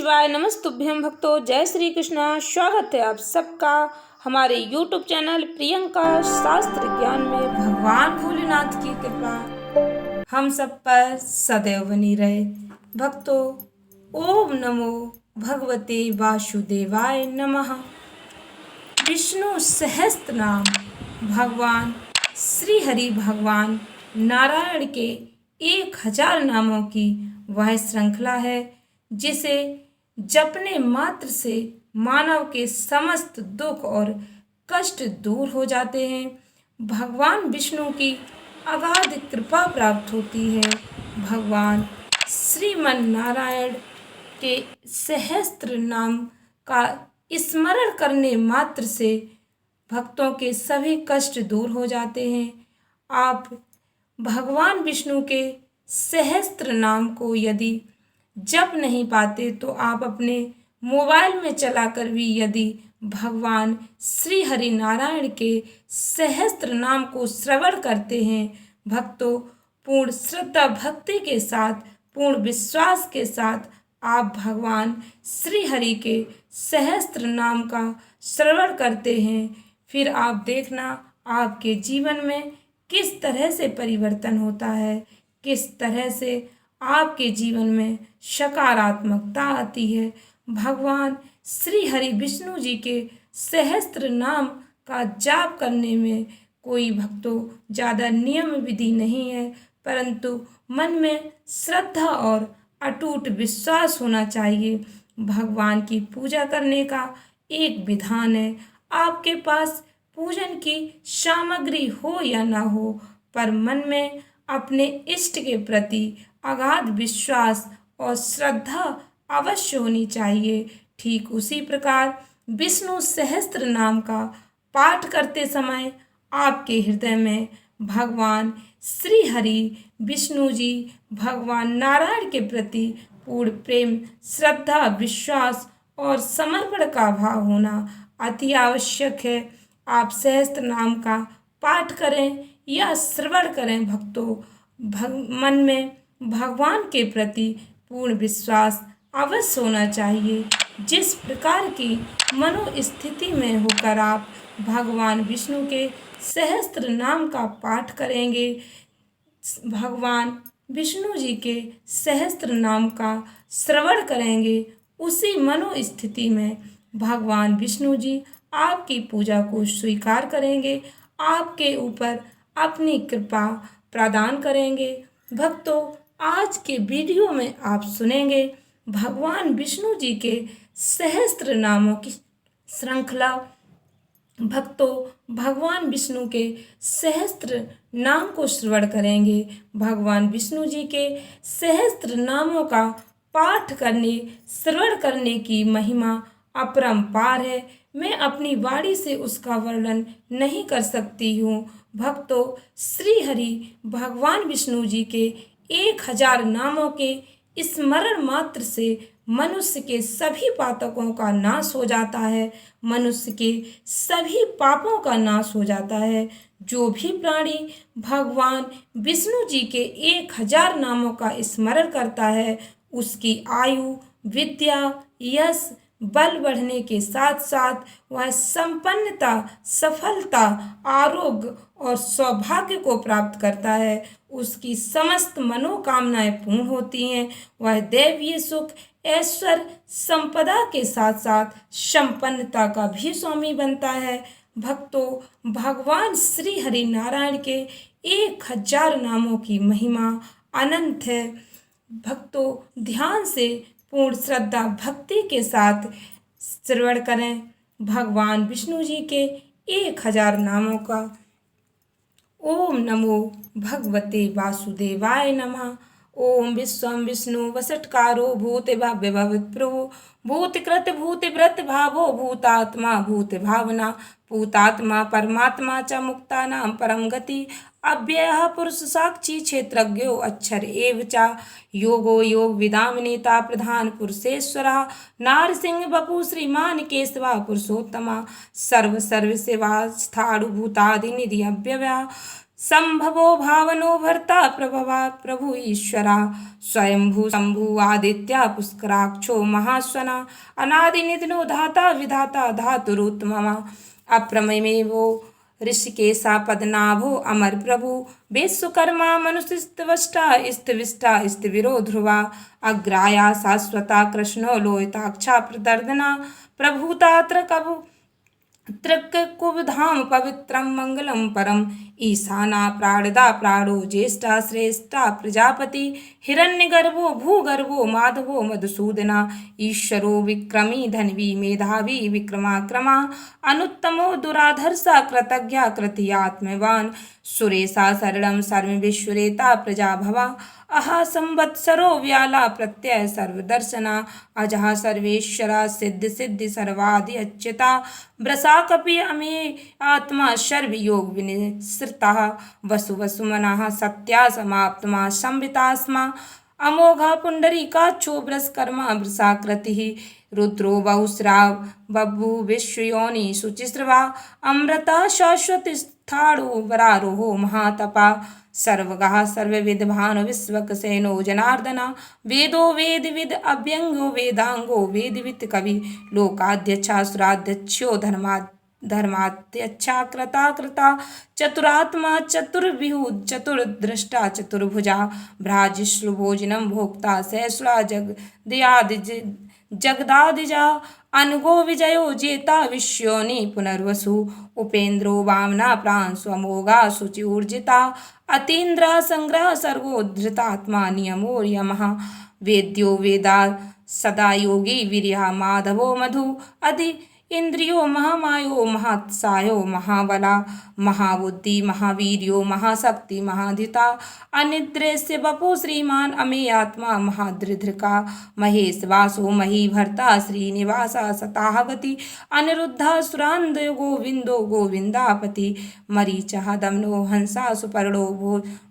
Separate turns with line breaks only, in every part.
शिवाय। नमस्तुभ्यं भक्तों, जय श्री कृष्णा। स्वागत है आप सबका हमारे YouTube चैनल प्रियंका शास्त्र ज्ञान में। भगवान भोलेनाथ की कृपा हम सब पर सदैव बनी रहे। भक्तों, ओम नमो भगवते वासुदेवाय नमः। विष्णु सहस्त्र नाम भगवान श्री हरि भगवान नारायण के 1000 नामों की वह श्रृंखला है जिसे जपने मात्र से मानव के समस्त दुख और कष्ट दूर हो जाते हैं। भगवान विष्णु की अगाध कृपा प्राप्त होती है। भगवान श्रीमन नारायण के सहस्त्र नाम का स्मरण करने मात्र से भक्तों के सभी कष्ट दूर हो जाते हैं। आप भगवान विष्णु के सहस्त्र नाम को यदि जप नहीं पाते तो आप अपने मोबाइल में चलाकर भी यदि भगवान श्री हरि नारायण के सहस्त्र नाम को श्रवण करते हैं, भक्तों, पूर्ण श्रद्धा भक्ति के साथ, पूर्ण विश्वास के साथ आप भगवान श्री हरि के सहस्त्र नाम का श्रवण करते हैं, फिर आप देखना आपके जीवन में किस तरह से परिवर्तन होता है, किस तरह से आपके जीवन में सकारात्मकता आती है। भगवान श्री हरि विष्णु जी के सहस्त्र नाम का जाप करने में कोई भक्तों ज़्यादा नियम विधि नहीं है, परंतु मन में श्रद्धा और अटूट विश्वास होना चाहिए। भगवान की पूजा करने का एक विधान है। आपके पास पूजन की सामग्री हो या ना हो, पर मन में अपने इष्ट के प्रति अगाध विश्वास और श्रद्धा अवश्य होनी चाहिए। ठीक उसी प्रकार विष्णु सहस्त्र नाम का पाठ करते समय आपके हृदय में भगवान श्री हरि विष्णु जी भगवान नारायण के प्रति पूर्ण प्रेम, श्रद्धा, विश्वास और समर्पण का भाव होना अति आवश्यक है। आप सहस्त्र नाम का पाठ करें या श्रवण करें, भक्तों, मन में भगवान के प्रति पूर्ण विश्वास अवश्य होना चाहिए। जिस प्रकार की मनोस्थिति में होकर आप भगवान विष्णु के सहस्त्र नाम का पाठ करेंगे, भगवान विष्णु जी के सहस्त्र नाम का श्रवण करेंगे, उसी मनोस्थिति में भगवान विष्णु जी आपकी पूजा को स्वीकार करेंगे, आपके ऊपर अपनी कृपा प्रदान करेंगे। भक्तों, आज के वीडियो में आप सुनेंगे भगवान विष्णु जी के सहस्त्र नामों की श्रृंखला। भक्तों, भगवान विष्णु के सहस्त्र नाम को श्रवण करेंगे। भगवान विष्णु जी के सहस्त्र नामों का पाठ करने, श्रवण करने की महिमा अपरंपार है। मैं अपनी वाणी से उसका वर्णन नहीं कर सकती हूँ। भक्तों, श्री हरि भगवान विष्णु जी के 1000 नामों के स्मरण मात्र से मनुष्य के सभी पातकों का नाश हो जाता है, मनुष्य के सभी पापों का नाश हो जाता है। जो भी प्राणी भगवान विष्णु जी के 1000 नामों का स्मरण करता है, उसकी आयु, विद्या, यश, बल बढ़ने के साथ साथ वह संपन्नता, सफलता, आरोग्य और सौभाग्य को प्राप्त करता है। उसकी समस्त मनोकामनाएं पूर्ण होती हैं। वह दैवीय सुख, ऐश्वर्य, संपदा के साथ साथ संपन्नता का भी स्वामी बनता है। भक्तों, भगवान श्री हरि नारायण के 1000 नामों की महिमा अनंत है। भक्तों, ध्यान से पूर्ण श्रद्धा भक्ति के साथ श्रवण करें भगवान विष्णु जी के 1000 नामों का। ओम नमो भगवते वासुदेवाय नमः। ओम विश्वम विष्णु वसटकारो भूते भव्य भवत् प्रभु भूतकृत भूत व्रत भावो भूतात्मा भूत भावना भूतात्मा परमात्मा च मुक्तानां परम गति अव्ययः पुरुष साक्षी क्षेत्रज्ञो अक्षर एव च योगो योग विदाम नेता प्रधान पुरुषेश्वरः नारसिंह बपु श्रीमान केशवा पुरुषोत्तमा सर्व सर्व सेवा स्थाणु भूतादि निधि अव्ययः संभवो भावनो भर्ता प्रभवा प्रभु ईश्वरा स्वयंभू शंभु आदित्य पुष्कराक्षो महास्वना अनादि निधनो धाता विधाता धातुरुत्तमा अप्रमेयो ऋषिकेशा पद्मनाभो अमर प्रभु विश्वकर्मा मनुष्यस्त्वष्टा स्थिविष्टा स्थिविरो ध्रुवा अग्राया शाश्वता कृष्णो लोहिताक्षा प्रदर्दना प्रभुतात्र कबु त्रिकुबधाम पवित्रं मंगलम परम ईशाना प्राणदा प्राणो ज्येष्ठा श्रेष्ठा प्रजापति हिरण्यगर्भो भूगर्भो माधवो मधुसूदना ईश्वरो विक्रमी धन्वी मेधावी विक्रमाक्रमा अनुत्तमो दुराधर्षा कृतज्ञा कृतियात्मवान सुरेशा शरणं सर्व विश्वरेता प्रजा भवा अहा संवत्सरो व्याला प्रत्यय सर्वदर्शना अजहा सर्वेश्वरा सिद्ध सिद्धि सर्वाधि अच्युता व्रसा कपि अमे आत्मा सर्वयोग विनिसृता वसु वसु मनः सत्या समाप्तमा संवितास्मा अमोघा पुंडरीकाक्षो वृषकर्मा वृषाकृतिः रुद्रो बहुस्राव बभु विश्वयोनि शुचिस्रवा अमृता शाश्वती स्थाणु वरारोहो महातपा सर्वगः सर्वविद्भान विश्वकसेनो जनार्दना वेदो वेदविद अभ्यंगो वेदांगो वेदविद कवि लोकाध्यक्षा सुराध्यक्षो धर्माध्यक्षा कृता कृता चतुरात्मा चतुर्विहु चतुर्दृष्टा चतुर्भुजा भ्राजिश्लुभोजनम भोक्ता सहस्रा जगदादिजा अनगो विजयो जेता विश्योनि पुनर्वसु उपेन्द्रो वामना प्राण स्वमोगा शुचि ऊर्जिता अतीन्द्रा संग्रह सर्वोद्धृतात्मा नियमो यमः वेद्यो वेदा सदा योगी वीर्या माधवो मधु अधि इंद्रियो महामायो महात्सायो महाबला महाबुद्धि महावीर्यो महाशक्ति महाधिता अनिद्रेस्य बपो श्रीमान अमेयात्मा महादृधृका महेश वासो महीभर्ता श्रीनिवासा सताहगति अनिरुद्धा सुरांद गोविंदो गोविंदापति मरीचः दमनो हंसा सुपर्णो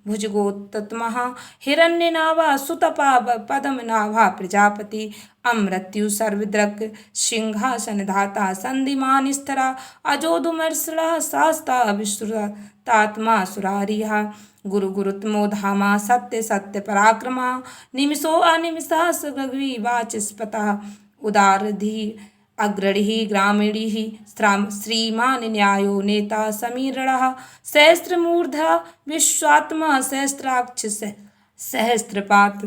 भुजगोत्तमः हिरण्यनाभा सुतपा पद्मनाभा प्रजापति अमृत्यु सर्वदृक् सिंहासन धाता संधिमान स्थरा अजोदुमर्षणा शास्ता विश्रुतात्मा सुरारिहा गुरु गुरुत्मो धामा सत्य सत्य पराक्रमा निमिषो अनिमिषा सगवी वाचस्पता उदारधि अग्रणी ग्रामीणी श्रीमान न्यायो नेता समीरणः सहस्रमूर्धा विश्वात्मा सहस्राक्ष सहस्रपात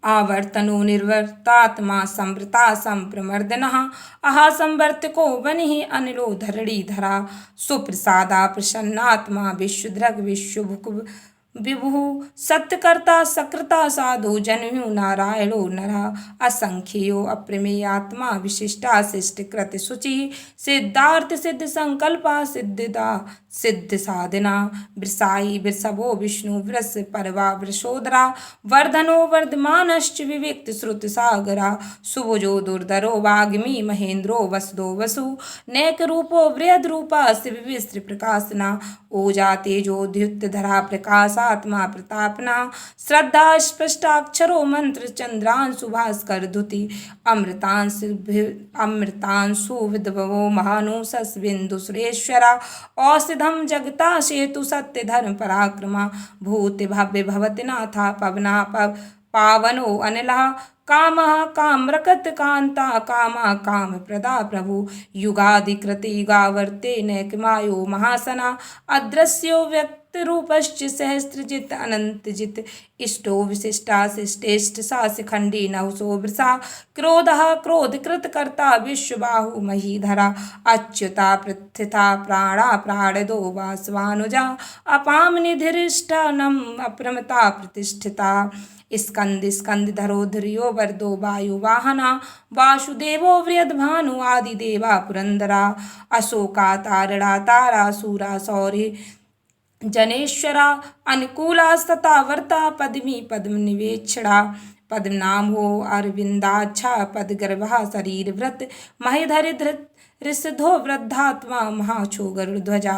आवर्तनो निर्वर्तात्मा संवृता संप्रमर्दनः अहा संवर्तको वनिः अनिलो धरणीधरा सुप्रसादा प्रसन्नात्मा विश्वधृग विश्वभुक विभु सत्यकर्ता सकृता साधु जन्मु नारायणो नरा असंख्यो अप्रमेयात्मा विशिष्टा शिष्ट कृत शुचि सिद्धार्थ सिद्ध संकल्पा सिद्धिदा सिद्ध साधना वृषाई वृषभो विष्णु वृष परवा वृषोदरा वर्धनो वर्धमानश्च विविक्त श्रुत सागरा सुभुजो दुर्धरो वाग्मी महेन्द्रो वसुदो वसु नैक रूपो वृहद रूपा शिवविस्त्र प्रकाशना ओजा तेजोद्युक्त धरा प्रकाशात्मा प्रतापना श्रद्धा स्पष्टाक्षरो मंत्र चंद्रांशु भास्कर धुति अमृतांशु विद्भवो महानुशस बिंदु सुरेश्वरा औषधम जगता सेतु सत्य धर्म पराक्रमा भूति भव्य भवति नाथा पवना पावनो अनिला कामः कामरकत कांता कामा काम प्रदा प्रभु युगाधिकृति युगावर्ते नैकमायो महासना अदृश्यो व्यक्त रूपश्च सहस्रजित अनंतजित इष्टो विशिष्टा शिष्टेष्ट साशिखंडी नवसो वृषा क्रोधः क्रोधकृत कर्ता विश्वबाहु महीधरा अच्युता पृथ्था प्राणा प्राणदो वासवानुजा अपाम निधिरिष्टानम अप्रमता प्रतिष्ठिता स्कंद स्कंदधरो धुर्यो वर्दो वायु वाहना वासुदेवो वृयद्भानु आदिदेवा पुरंदरा अशोका तारणा तारा सूरा सौर्य जनेश्वरा अनुकूलास्तता वर्ता पद्मी पद्म निवेक्षणा पद्मनाभो अरविंदाक्षा पदगर्भा शरीर व्रत महेधरि धृत ऋषधो वृद्धात्मा महाछो गरुध्वजा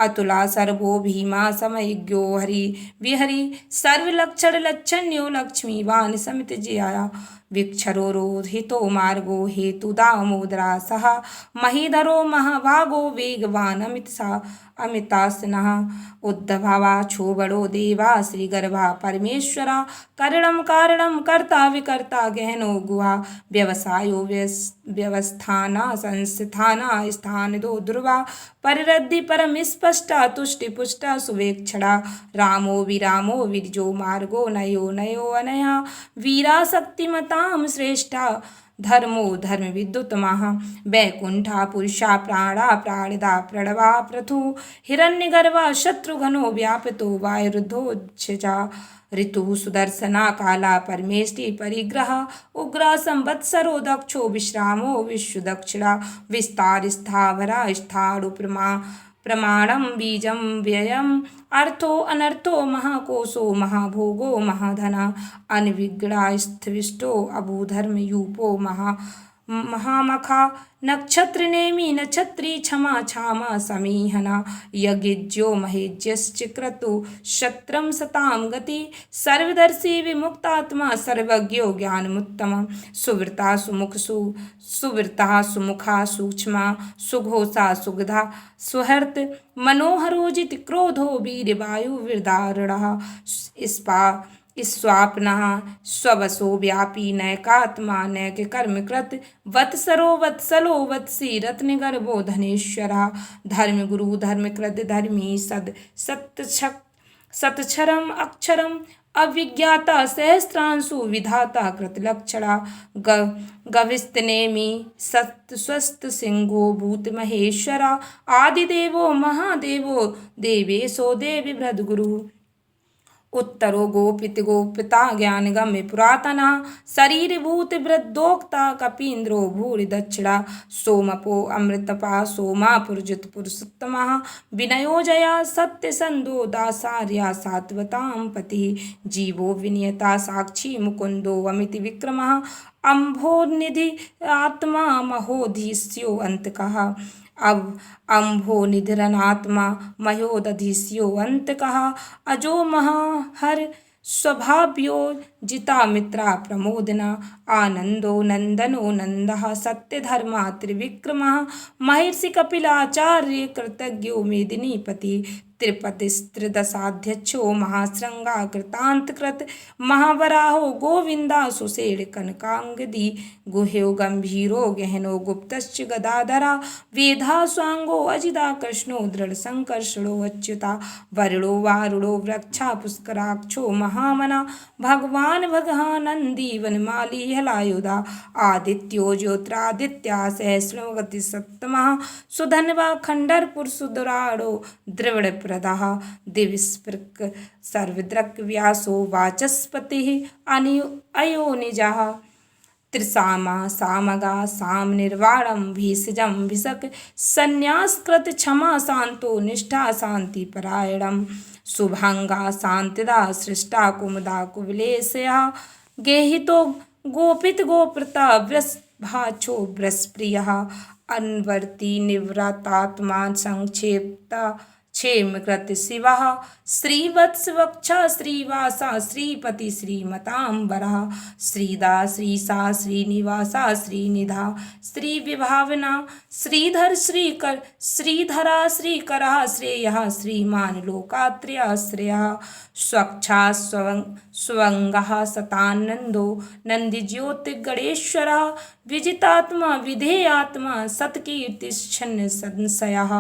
अतुला सर्वो भीमा समयज्ञो हरि विहरि सर्वलक्षण लक्षण्यो लक्ष्मीवान समित जया विक्षरोरोधितो मार्गो हेतु दामोदरा सह महीधरो महाभागो वेगवान अमितासनः उद्धभावाच्छो बड़ो देवा श्रीगर्भा परमेश्वरा करणं कारणं कर्ता विकर्ता गहनो गुहा व्यवसायो व्यवस्थाना संस्थाना स्थान दो ध्रुवा परिरद्धि परम स्पष्टा तुष्टि पुष्टा सुवेक्षणा रामो विरामो विरजो मार्गो नयो नयो अनया वीरा शक्तिमतां श्रेष्ठा धर्मो धर्म विद्युतमः वैकुंठा पुरुषा प्राणा प्राणदा प्रणवा पृथु हिरण्यगर्भा शत्रुघ्नो व्यापितो वायुरुद्धोच्छजा ऋतु सुदर्शना काला परमेष्टि परिग्रह उग्रा संवत्सरो दक्षो विश्रामो विश्वदक्षिणा विस्तार स्थावरा स्थाणु प्रमाणम बीजम व्ययम अर्थो अनर्थो महाकोशो महाभोगो महाधना अनविगड़ा स्थिविष्टो अभूधर्म यूपो महामखा नक्षत्र नेमी नक्षत्री क्षमा क्षामा समीहना यज्ञो महेज्यश्च क्रतु शत्रम सताम गति सर्वदर्शी विमुक्तात्मा सर्वज्ञो ज्ञानमुत्तम सुवृता सुवृता सुमुखा सूक्ष्मा सुघोषा सुगधा सुहर्त मनोहरोजित क्रोधो वीरवायु विदारणः स्वाप्नः स्ववसो व्यापी नैकात्मा नैक कर्मकृत वत्सरो वत्सलो वत्सी रत्नगर्भो धनेश्वरा धर्मगुरु धर्मकृत धर्मी सतक्षरम अक्षरम अविज्ञाता सहस्रांशु विधाता कृतलक्षणा गविस्तनेमी सत्स्वस्त सिंहो भूत महेश्वरा आदिदेवो महादेवो देवेशो देवी भृदगुरु उत्तरो गोपिता ज्ञान गम्य पुरातना शरीर भूत वृद्धोक्ता कपीन्द्रो भूरि दक्षिणा सोमपो अमृतपा सोमा पुरजित पुरुषोत्तमः विनयो जया सत्यसंदो दासार्या सात्वतां पति जीवो विनियता साक्षी मुकुंदो अमिति विक्रमः अम्भोनिधि आत्मा महोधीस्यो अंतकः अब अम्भो निधरनात्मा मयोदधीस्यो अंतकः अजो महाहर स्वभाव्यो जिता मित्रा प्रमोदना आनंदो नंदनो नंदः सत्यधर्मा त्रिविक्रमः महर्षि कपिलाचार्य कृतज्ञो मेदिनीपति त्रिपतिस्त्रिदशाध्यक्षो महाश्रृंगा कृतांतकृत महावराहो गोविंदा सुषेण कनकांगदी गुह्यो गंभीरो गहनो गुप्तश्च गदाधरा वेधा स्वांगो अजिदा कृष्णो दृढ़ संकर्षणो अच्युता वरुणो वारुणो वृक्षा पुष्कराक्षो महामना भगवान भगहानंदी वनमाली हलायुधा आदित्यो ज्योतिरादित्या सहस्रवती सप्तमः सुधन्वा खंडरपुर सुदराड़ो द्रविड़ प्रदः दिविस्पृक् सर्वदृक् व्यासो वाचस्पतिः अयोनिजः त्रिसामा सामगा साम निर्वाणम भीषजम भिषक संन्यासकृत क्षमा शांतो निष्ठा शांति परायणम शुभांगा शांतिदा सृष्टा कुमुदा कुविलेशया गेहितो गोपित गोप्रता वृषभाचो वृषप्रियः अन्वर्ती निवृतात्मा संक्षेप्ता क्षेमकृत शिवः श्रीवत्स वक्षा श्रीवासा श्रीपति श्रीमतांबरः श्रीदा श्रीसा श्रीनिवासा श्रीनिधा श्रीविभावना श्रीधर श्रीकर श्रीधरा श्रीकरः श्रेयः श्रीमान लोकात्रयाश्रयः स्वक्षा स्वंगः सतानंदो नंदिज्योतिगणेश्वरः विजितात्मा विधेयात्मा सत्कीर्तिश्छन्न संशयः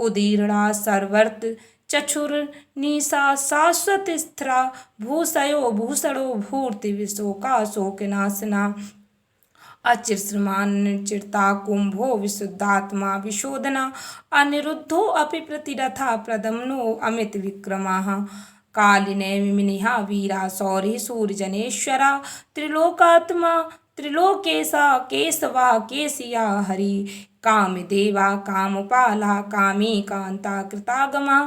उदीर्णा सर्वर्त चक्षुर्निशा शाश्वत स्थिरा भूषयो भूषणो भूर्ति विशोका शोकनाशना अचिरश्रमान चिरता कुंभो विशुद्धात्मा विशोधना अनिरुद्धो अपि प्रतिरथा प्रदम्नो अमित विक्रमः कालिने विमिनिहा वीरा सौरी सूर्यजनेश्वरा त्रिलोकात्मा त्रिलोकेशा केशवा केशिया हरि कामदेवा कामपाला कामी कांता कृतागमा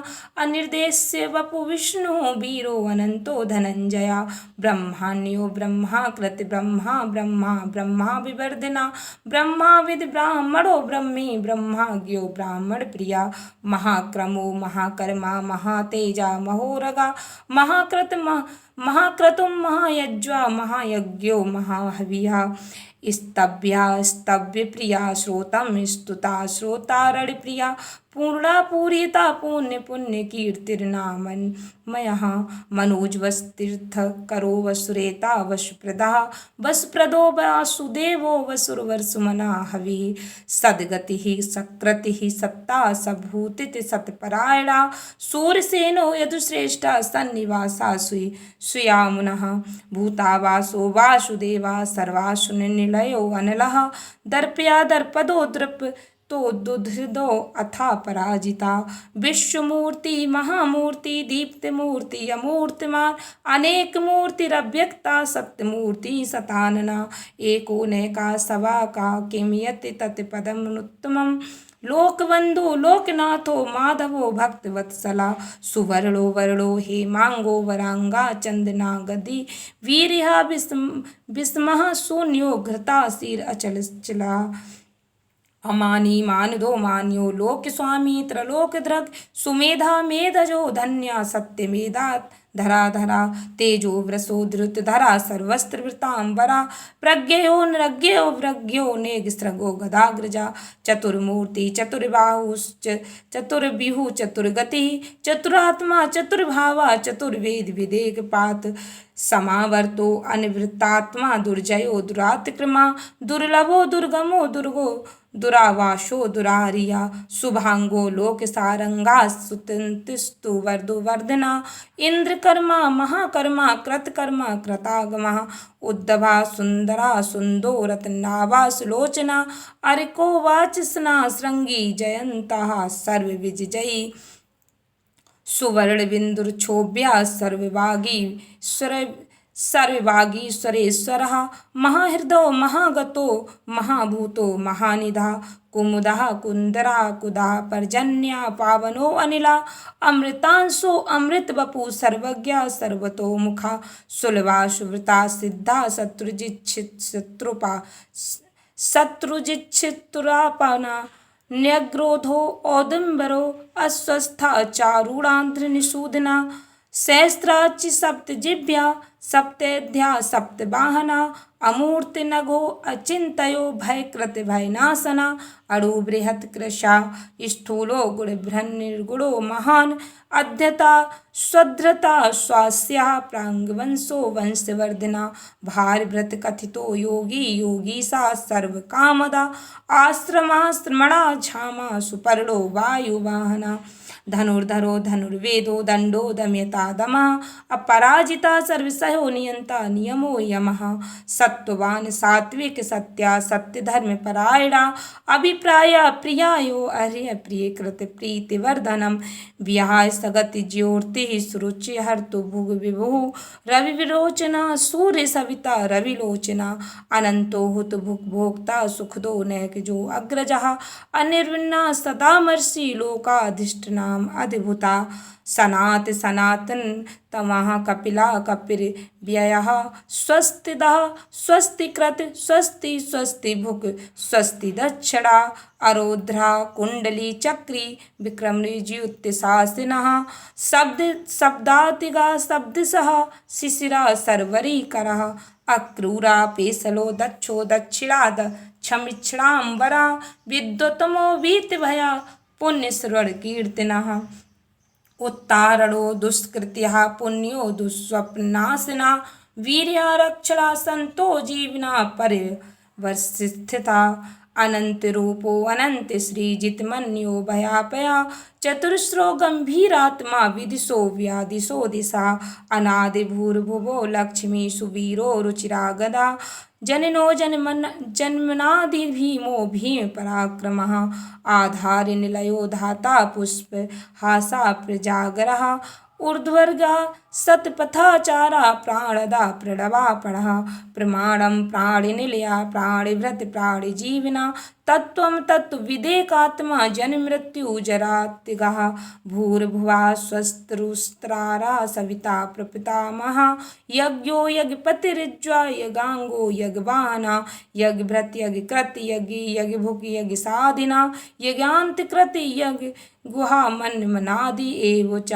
अनिर्देश्य वपु विष्णु वीरो अनंतो धनंजया ब्रह्माण्यो ब्रह्माकृत ब्रह्मा ब्रह्मा ब्रह्मा विवर्धना ब्रह्माविद ब्राह्मणो ब्रह्मी ब्रह्माज्ञो ब्राह्मण प्रिया महाक्रमो महाकर्मा महातेजा महोरगा महाकृत महाक्रतुं महायज्वा महायज्ञो महाहविः स्तव्या स्तव्यप्रिया श्रोतं स्तुता श्रोतारणप्रिया पूर्णा पूरिता पुण्य पुण्य कीर्तिर्नामन्मयः मनोजवस्तीर्थ करो वसुरेता वशुप्रदा वसुप्रदो वासुदेवो वसुरवर्सुमना हविः सद्गतिः सकृतिः सत्ता सभूतिः सत्परायणा सूरसेनो यदुश्रेष्ठा सन्निवासा सुयामुनः भूतावासो वासुदेवा सर्वासु निलयो अनलः दर्पया दर्पदो द्रप तो दुधृदो अथा पराजिता विश्वमूर्ति महामूर्ति दीप्तमूर्ति अमूर्तिमान अनेक मूर्तिरव्यक्ता सत्यमूर्ति सतानना एको नैका सवा का किम यत् तत्पदमुत्तमम् लोकबंधु लोकनाथो माधवो भक्तवत्सला सुवर्णो वर्णो हेमांगो वरांगा चंदना गदी वीरिहा विस्मः शून्यो घृता सिर अचल चला अमानी मानदो मान्यो लोक स्वामी त्रलोक द्रग सुमेधा मेधजो धन्या सत्यमेधा धरा धरा तेजो व्रसो धृत धरा सर्वस्त्रवृतांबरा प्रज्ञयो नृज्ञयो व्रज्ञो नेगस्त्रगो गदाग्रजा चतुर्मूर्ति चतुर्बाहुश्च चतुर्विहु चतुर्गति चतुरात्मा चतुर्भावा चतुर्वेद विदेकपात समावर्तो अनिवृत्तात्मा दुर्जयो दुरातिक्रमा दुर्लभो दुर्गमो दुर्गो दुरावाशो दुरारिया शुभांगो लोक सारंगा सुतंतिस्तु वर्धो वर्धना इंद्रकर्मा महाकर्मा कृतकर्मा कृतागमा उद्धवा सुंदरा सुंदो रत्नावा सुलोचना अरिको वाचसना श्रृंगी जयंता सर्व विजयी सुवर्ण बिंदुर्क्षोभ्या सर्ववागीश्वरेश्वरः महाहृदो महागतो महाभूतो महानिधा कुमुदः कुंदरा कुदा पर्जन्या पावनो अनिला अमृतांशो अमृत बपु सर्वज्ञा सर्वतोमुखा सुलभा सुवृता सिद्धा शत्रुजिच्छित्तुरापना न्यग्रोधो औदुम्बरो अस्वस्था चारूणांध्र निषूदना सहस्राचि सप्तजिभ्या सप्तेध्या सप्तवाहना अमूर्तिनगो अचिंतयो भयकृत भयनाशना अणु बृहत् कृशा स्थूलो गुणभ्रन्निर्गुणो महान अध्यता स्वध्रता स्वास्या प्रांगवंशो वंशवर्धना भारव्रत कथितो योगी योगीसा सर्वकामदा आश्रमाश्रमणा झामा सुपर्णो वायुवाहना धनुर्धरो धनुर्वेदो दंडो दमयता दमा अपराजिता सर्वसहो नियंता नियमो यमः सत्ववान सात्विक सत्या सत्य धर्म परायणा अभिप्राय प्रियायो अर्य प्रिय कृत प्रीतिवर्धनम व्याय सगति ज्योति सुरुचि हर्तु भुग विभु रवि विरोचना सूर्य सविता रविलोचना अनंतो हुत भुग भोक्ता सुखदो नैक जो अग्रजः अनिर्विन्ना सदामर्षि लोकाधिष्ठना अधिभूता सनात सनातन तमः कपिला कपिर व्ययः स्वस्तिदः स्वस्तिकृत स्वस्ति स्वस्ति भुक स्वस्ति दक्षिणा अरोध्रा कुंडली चक्री विक्रमनिज्युत्तिशासिनः शब्द शब्दातिगा शब्दसः शिशिरा सर्वरी करः अक्रूरा पेशलो दक्षो दक्षिणाद क्षमिक्षणाम्बरा विद्युतमो वीतभया पुण्यश्रवण कीर्तिनः उत्तारणो दुष्कृत्यः पुण्यो दुःस्वप्नाशिना वीर्यारक्षणा संतो जीवना परिवर्षिस्थिता अनंत रूपो अनंत श्रीजितमन्यो भयापया चतुर्श्रो गंभीरात्मा विदिशो व्यादिशो दिशा अनादि भूर्भुवो लक्ष्मी सुवीरो रुचिरा गदा जननो जन्मनादि भीमो भीम पराक्रमः आधार निलयो धाता पुष्प हासा प्रजागरः ऊर्ध्वर्गा सतपथाचारा प्राणदा प्रणवापणः प्रमाणं प्राणिनिलया प्राणिभृत प्राणिजीविना तत्त्वं तत्त्वविदेकात्मा जन्ममृत्युजरातिगः भूर्भुवः स्वस्त्रुस्त्रारा सविता प्रपितामहा यज्ञो यज्ञपतिरिज्वा यज्ञांगो यज्ञवाहना यज्ञभृत यज्ञकृत यज्ञ यज्ञभुक यज्ञसाधिना यज्ञान्तकृत यज्ञ गुहा मन्मनादि एव च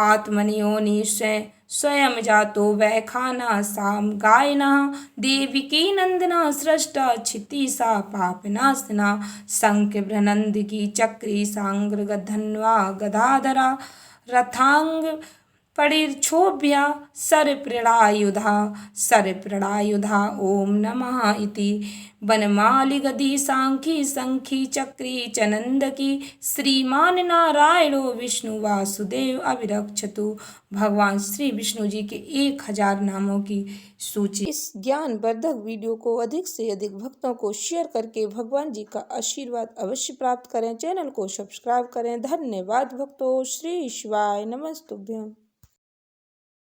आत्मनियोनिश्चय स्वयं जातो वै खाना साम गायना देविकी नंदना सृष्टा क्षितिसा पापनाशना शंख भ्रनंदकी चक्री सांग्र गधन्वा गदाधरा रथांग परिक्षोभ्या सरप्रणायुधा ओम नमः इति वनमालिगदी सांखी संखी चक्री चनंदकी श्रीमान नारायणो विष्णु वासुदेव अभिरक्षतु। भगवान श्री विष्णु जी के 1000 नामों की सूची। इस ज्ञानवर्धक वीडियो को अधिक से अधिक भक्तों को शेयर करके भगवान जी का आशीर्वाद अवश्य प्राप्त करें। चैनल को सब्सक्राइब करें। धन्यवाद भक्तों। श्री शिवाय नमस्तुभ्यं।